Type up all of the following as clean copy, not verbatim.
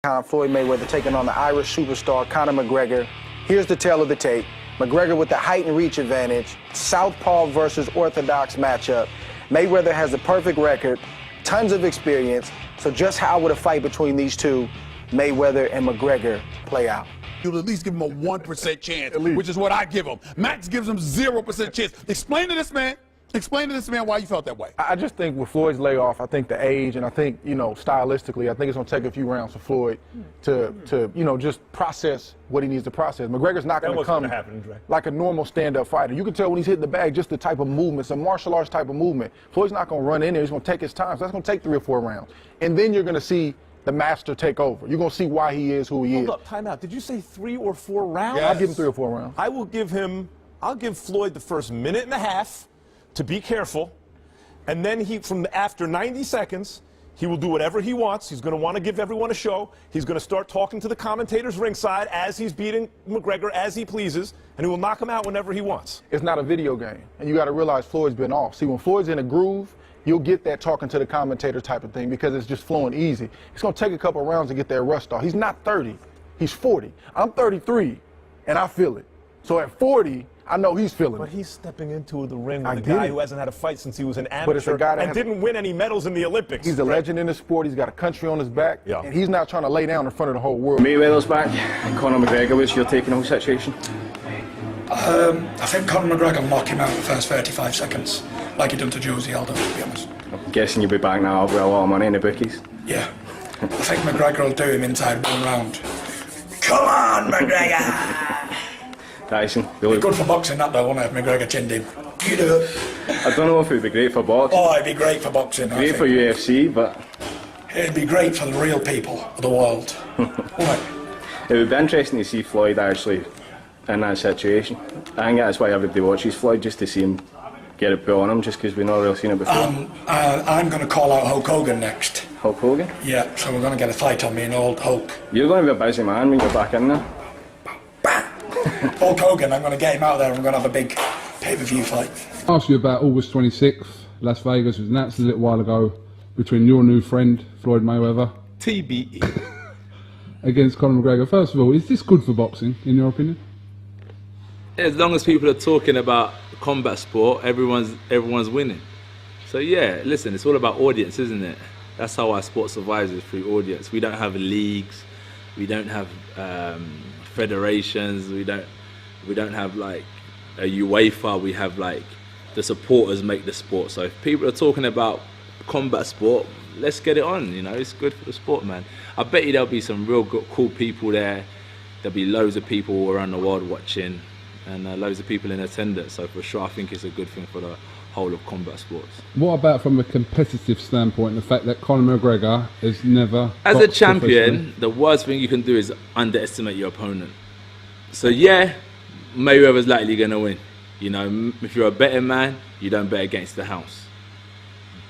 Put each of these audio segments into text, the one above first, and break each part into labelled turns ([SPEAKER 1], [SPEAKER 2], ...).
[SPEAKER 1] Floyd Mayweather taking on the Irish superstar Conor McGregor. Here's the tale of the tape. McGregor with the height and reach advantage. Southpaw versus orthodox matchup. Mayweather has the perfect record, tons of experience. So just how would a fight between these two, Mayweather and McGregor, play out?
[SPEAKER 2] You'll at least give him a 1% chance, which is what I give him. Max gives him 0% chance. Explain to this man why you felt that way.
[SPEAKER 3] I just think with Floyd's layoff, I think the age, and I think, you know, stylistically, I think it's going to take a few rounds for Floyd to you know, just process what he needs to process. McGregor's not going to come like a normal stand-up fighter. You can tell when he's hitting the bag, just the type of movement, some martial arts type of movement. Floyd's not going to run in there. He's going to take his time. So that's going to take 3 or 4 rounds. And then you're going to see the master take over. You're going to see why he is who he is.
[SPEAKER 4] Hold up, time out. Did you say 3 or 4 rounds?
[SPEAKER 3] Yeah, I'll give him 3 or 4 rounds.
[SPEAKER 4] I'll give Floyd the first minute and a half to be careful. And then after 90 seconds, he will do whatever he wants. He's going to want to give everyone a show. He's going to start talking to the commentators ringside as he's beating McGregor as he pleases, and he will knock him out whenever he wants.
[SPEAKER 3] It's not a video game, and you got to realize Floyd's been off. See, when Floyd's in a groove, you'll get that talking to the commentator type of thing because it's just flowing easy. It's going to take a couple of rounds to get that rust off. He's not 30. He's 40. I'm 33, and I feel it. So at 40, I know he's feeling it.
[SPEAKER 4] But he's stepping into the ring with a guy who hasn't had a fight since he was an amateur,
[SPEAKER 3] but it's a guy that
[SPEAKER 4] and didn't win any medals in the Olympics.
[SPEAKER 3] He's a legend in the sport. He's got a country on his back, and he's not trying to lay down in front of the whole world.
[SPEAKER 5] Mayweather's back. Conor McGregor, what's your take on the whole situation?
[SPEAKER 6] I think Conor McGregor will knock him out in the first 35 seconds, like he done to Rousey, Aldo, to be honest.
[SPEAKER 5] I'm guessing you'll be back now with a lot of money in the bookies.
[SPEAKER 6] Yeah. I think McGregor will do him inside 1 round. Come on, McGregor!
[SPEAKER 5] Tyson.
[SPEAKER 6] It'd be good for boxing, that though, wouldn't it, if McGregor chinned him? You do it.
[SPEAKER 5] I don't know if it would be great for boxing.
[SPEAKER 6] Oh, it'd be great for boxing.
[SPEAKER 5] Great for UFC, but
[SPEAKER 6] it'd be great for the real people of the world. Right.
[SPEAKER 5] It would be interesting to see Floyd actually in that situation. I think that's why everybody watches Floyd, just to see him get it put on him, just because we've not really seen it before.
[SPEAKER 6] I'm going to call out Hulk Hogan next.
[SPEAKER 5] Hulk Hogan?
[SPEAKER 6] Yeah, so we're going to get a fight on me and old Hulk.
[SPEAKER 5] You're going to be a busy man when you're back in there.
[SPEAKER 6] Hulk Hogan, I'm going to get him out there and we're going to have a big pay-per-view fight.
[SPEAKER 7] I asked you about August 26th, Las Vegas. It was announced a little while ago between your new friend, Floyd Mayweather,
[SPEAKER 4] TBE,
[SPEAKER 7] against Conor McGregor. First of all, is this good for boxing, in your opinion?
[SPEAKER 8] As long as people are talking about combat sport, everyone's winning. So yeah, listen, it's all about audience, isn't it? That's how our sport survives, is through audience. We don't have leagues, we don't have federations, we don't have like a UEFA. We have like the supporters make the sport. So if people are talking about combat sport, let's get it on. You know, it's good for the sport, man. I bet you there'll be some real good, cool people there. There'll be loads of people around the world watching, and loads of people in attendance. So for sure, I think it's a good thing for the whole of combat sports.
[SPEAKER 7] What about from a competitive standpoint, the fact that Conor McGregor has never...
[SPEAKER 8] As a champion, the worst thing you can do is underestimate your opponent. So yeah, Mayweather's likely going to win. You know, if you're a betting man, you don't bet against the house.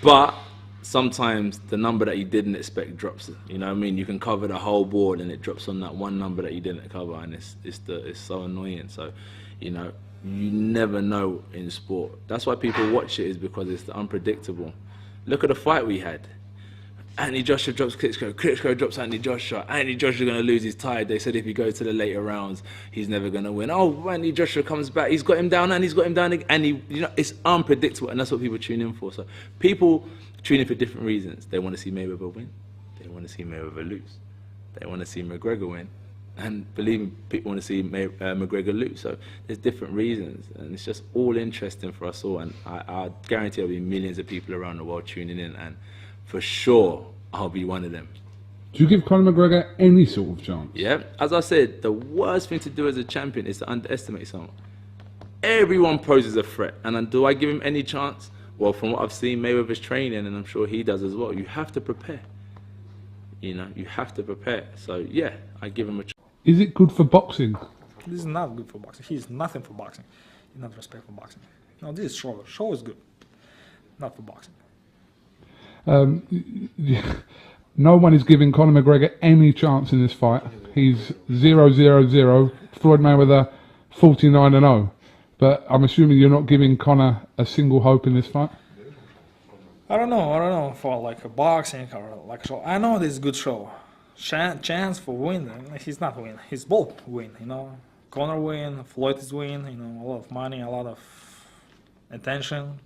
[SPEAKER 8] But sometimes the number that you didn't expect drops. You know what I mean? You can cover the whole board and it drops on that one number that you didn't cover, and it's so annoying. So, you know, you never know in sport. That's why people watch it, is because it's the unpredictable. Look at the fight we had. Anthony Joshua drops Klitschko. Klitschko drops Anthony Joshua. Anthony Joshua going to lose his tie. They said if he goes to the later rounds, he's never going to win. Oh, Anthony Joshua comes back. He's got him down and he's got him down again. And you know, it's unpredictable, and that's what people tune in for. So people tune in for different reasons. They want to see Mayweather win. They want to see Mayweather lose. They want to see McGregor win. And believe me, people want to see McGregor lose. So there's different reasons, and it's just all interesting for us all. And I guarantee there'll be millions of people around the world tuning in, and for sure, I'll be one of them.
[SPEAKER 7] Do you give Conor McGregor any sort of chance?
[SPEAKER 8] Yeah, as I said, the worst thing to do as a champion is to underestimate someone. Everyone poses a threat, and do I give him any chance? Well, from what I've seen, Mayweather's training, and I'm sure he does as well. You have to prepare. You know, you have to prepare. So yeah, I give him a chance.
[SPEAKER 7] Is it good for boxing?
[SPEAKER 9] This is not good for boxing. He is nothing for boxing. He not respect for boxing. No, this is show. Show is good, not for boxing.
[SPEAKER 7] No one is giving Conor McGregor any chance in this fight. He's 0-0-0. Floyd Mayweather 49-0. But I'm assuming you're not giving Conor a single hope in this fight.
[SPEAKER 9] I don't know for like a boxing or like show. I know this is good show. chance for win. He's not win. He's both win. You know, Conor win, Floyd is win. You know, a lot of money, a lot of attention,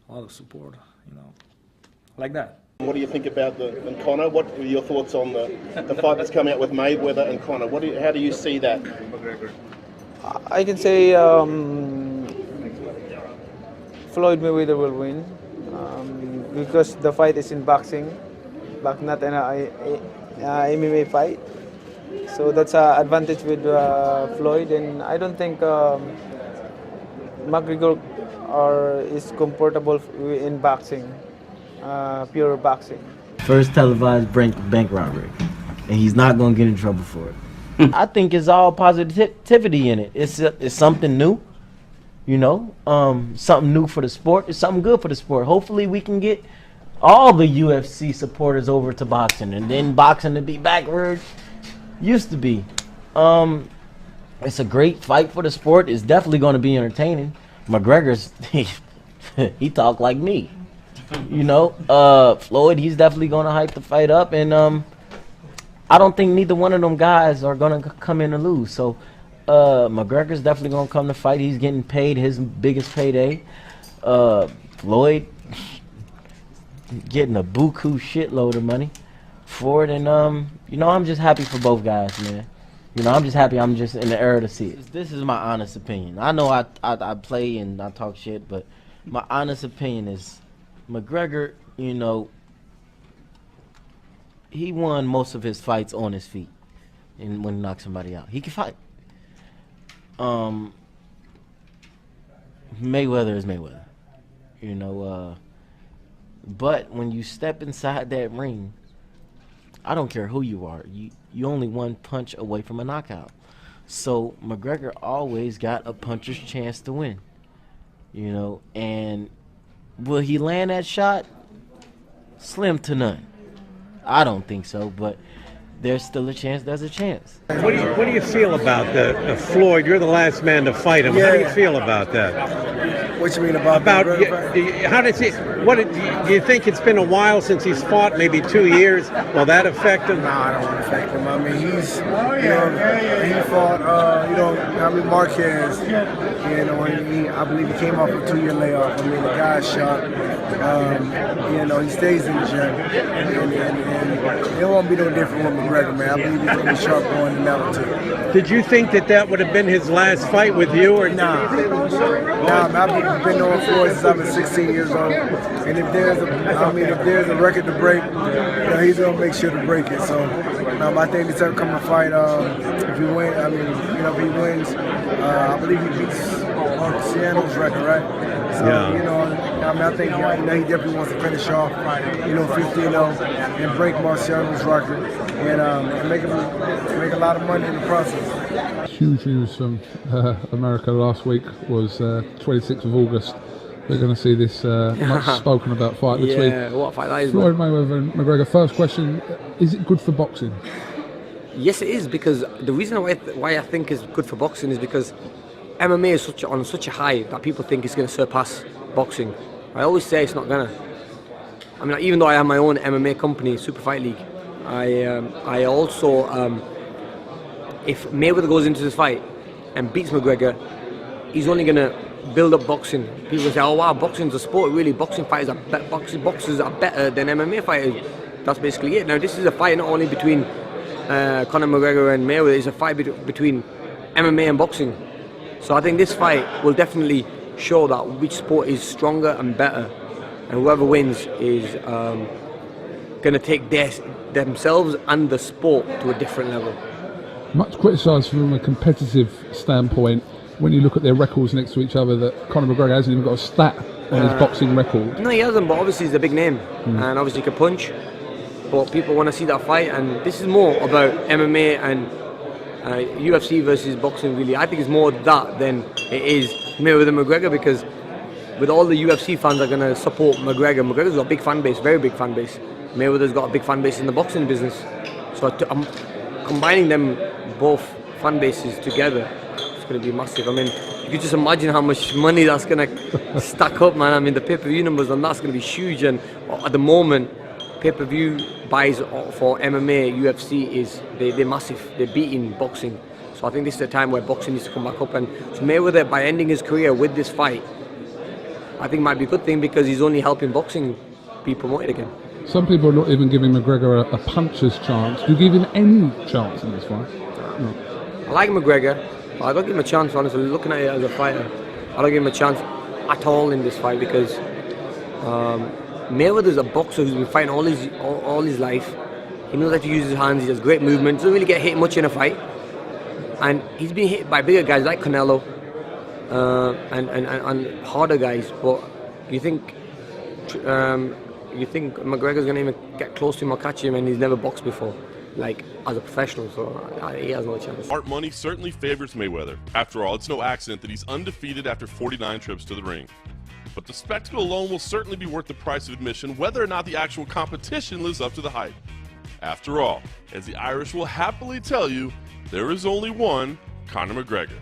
[SPEAKER 9] a lot of support. You know, like that.
[SPEAKER 10] What do you think about and Conor? What are your thoughts on the fight that's coming out with Mayweather and Conor? How do you see that?
[SPEAKER 11] I can say Floyd Mayweather will win because the fight is in boxing, but not an MMA fight. So that's an advantage with Floyd, and I don't think McGregor is comfortable in boxing. Pure boxing.
[SPEAKER 12] First televised bank robbery, and he's not going to get in trouble for it. I think it's all positivity in it. It's something new, you know, something new for the sport. It's something good for the sport. Hopefully we can get all the UFC supporters over to boxing, and then boxing to be back where it used to be. It's a great fight for the sport. It's definitely going to be entertaining. McGregor's, he talk like me. You know, Floyd, he's definitely going to hype the fight up, and I don't think neither one of them guys are going to come in and lose. So McGregor's definitely going to come to fight. He's getting paid his biggest payday. Floyd getting a buku shitload of money for it, and you know, I'm just happy for both guys, man. You know, I'm just happy I'm just in the era to see it. This is my honest opinion. I know I play and I talk shit, but my honest opinion is McGregor, you know, he won most of his fights on his feet, and when he knocked somebody out, he can fight. Mayweather is Mayweather, you know. But when you step inside that ring, I don't care who you are. You only one punch away from a knockout. So McGregor always got a puncher's chance to win, you know, and will he land that shot? Slim to none. I don't think so, but there's still a chance. There's a chance.
[SPEAKER 13] What do you feel about the Floyd? You're the last man to fight him. How do you feel about that?
[SPEAKER 14] What you mean about
[SPEAKER 13] how does he? Do you think it's been a while since he's fought? Maybe 2 years. Will that affect him?
[SPEAKER 14] No, I don't want to affect him. I mean, he's, you know, he fought, you know, I mean, Marquez, you know, and I believe he came off a 2-year layoff. I mean, the guy's sharp. You know, he stays in the gym, and it won't be no different with McGregor, man. I believe he's gonna be sharp going in that one too.
[SPEAKER 13] Did you think that would have been his last fight with you, or
[SPEAKER 14] nah? Nah, man, I've been knowing Floyd since I've been 16 years old, and if there's a record to break, you know, he's gonna make sure to break it. So, I think this upcoming fight, if he wins, I mean, you know, if he wins, I believe he beats Marciano's record, right? So, yeah. You know, I mean, I think he definitely wants to finish off, you know, 50-0 and break Marciano's record and make a lot of money in the process.
[SPEAKER 7] Huge news from America last week was 26th of August. We're going to see this much spoken about fight between
[SPEAKER 15] what fight that is,
[SPEAKER 7] Floyd Mayweather and McGregor. First question, is it good for boxing?
[SPEAKER 15] Yes, it is, because the reason why I think it's good for boxing is because MMA is on such a high that people think it's going to surpass boxing. I always say it's not going to. I mean, even though I have my own MMA company, Super Fight League, I also, if Mayweather goes into this fight and beats McGregor, he's only going to build up boxing. People say, oh wow, boxing's a sport. Really, boxing fighters boxers are better than MMA fighters. That's basically it. Now, this is a fight not only between Conor McGregor and Mayweather, it's a fight between MMA and boxing. So I think this fight will definitely show that which sport is stronger and better, and whoever wins is going to take themselves and the sport to a different level.
[SPEAKER 7] Much criticised from a competitive standpoint when you look at their records next to each other that Conor McGregor hasn't even got a stat on his boxing record.
[SPEAKER 15] No, he hasn't, but obviously he's a big name, and obviously he can punch. But people want to see that fight, and this is more about MMA and UFC versus boxing, really. I think it's more that than it is Mayweather McGregor, because with all the UFC fans are going to support McGregor. McGregor's got a big fan base, very big fan base. Mayweather's got a big fan base in the boxing business. So I'm combining them both fan bases together, it's going to be massive. I mean, you can just imagine how much money that's going to stack up, man. I mean, the pay-per-view numbers on that's going to be huge, and at the moment, pay-per-view buys for MMA, UFC is they're massive. They're beating boxing. So I think this is a time where boxing needs to come back up. And so Mayweather, by ending his career with this fight, I think might be a good thing because he's only helping boxing be promoted again.
[SPEAKER 7] Some people are not even giving McGregor a puncher's chance. Do you give him any chance in this fight? No.
[SPEAKER 15] I like McGregor, but I don't give him a chance, honestly. Looking at it as a fighter, I don't give him a chance at all in this fight because Mayweather's a boxer who's been fighting all his life. He knows how to use his hands, he has great movement, doesn't really get hit much in a fight. And he's been hit by bigger guys like Canelo and harder guys, but you think McGregor's going to even get close to him or catch him, and he's never boxed before, like as a professional, so he has no chance.
[SPEAKER 16] Smart money certainly favors Mayweather. After all, it's no accident that he's undefeated after 49 trips to the ring. But the spectacle alone will certainly be worth the price of admission, whether or not the actual competition lives up to the hype. After all, as the Irish will happily tell you, there is only one Conor McGregor.